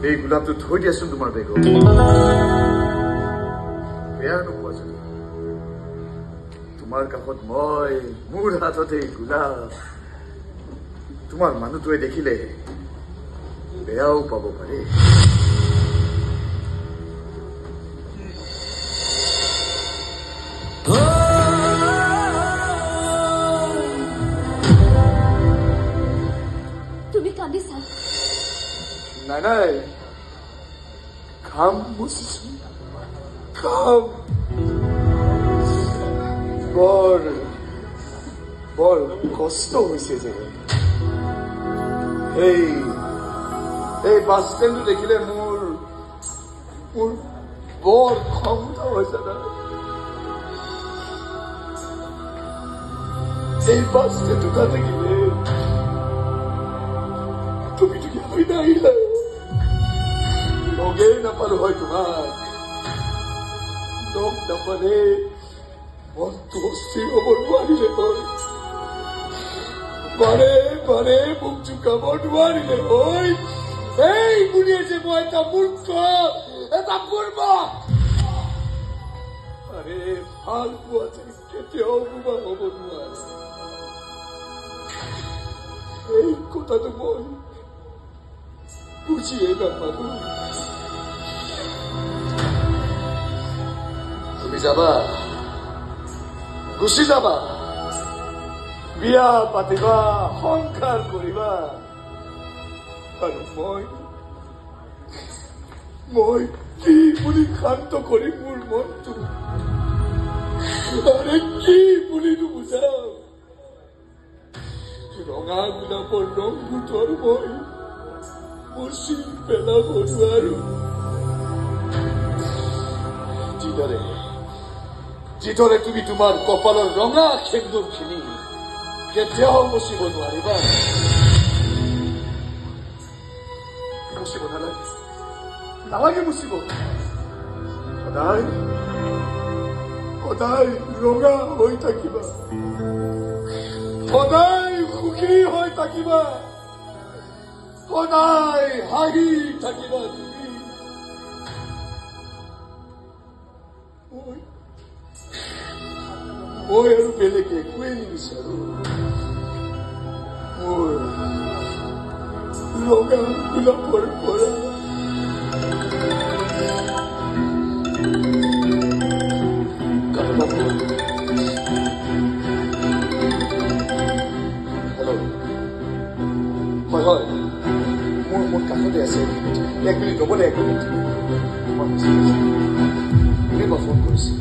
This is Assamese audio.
এই গোলাপটো থৈ দিয়াচোন তোমাৰ বেগত বেয়া নোপোৱা যদি তোমাৰ কাষত মই মোৰ হাততে গোলাপ তোমাৰ মানুহটোৱে দেখিলে বেয়াও পাব পাৰে তুমি কান্দিছা নাই খাম মুছিছো খাম বৰ কষ্ট হৈছে যে এই বাছ ষ্টেণ্ডটো দেখিলে মোৰ বৰ খং হৈছে না এই বাছ ষ্টেণ্ডটো দেখিলে তুমি আহিলা লগেই নাপালো হয় তোমাক লগ নাপালে মনটো অস্থিৰ হ'ব নোৱাৰিলে হয় বাৰে মোক জোকাব নোৱাৰিলে হয় এই বুলিয়ে যে মই এটা মূৰ্খ এটা বুৰ্বক আৰে ভাল পোৱা যে কেতিয়াও বোবা হ'ব নোৱাৰে এই কথাটো মই বুঝিয়ে নাপালো তুমি যাবা গুচি যাবা বিয়া পাতিবা সংসাৰ কৰিবা আৰু মই কি বুলি শান্ত কৰিম মোৰ মনটো আৰে কি বুলি নুবুজাম ৰঙা গোলাপৰ ৰংটো আৰু মই মুছি পেলাব নোৱাৰো যিদৰে তুমি তোমাৰ কপালৰ ৰঙা সেন্দুৰখিনি কেতিয়াও মুচিব নোৱাৰিবা মুচিব নালাগে মুচিব সদায় ৰঙা হৈ থাকিবা সদায় সুখী হৈ থাকিবা সদায় হাঁহি থাকিবা তুমি মই আৰু বেলেগ একোৱেই নিবিচাৰো মোৰ ৰঙা গোলাপৰ পৰা হয় মোৰ কাষতে আছে এক মিনিট ৰ'ব দে এক মিনিট কোনে বা ফোন কৰিছে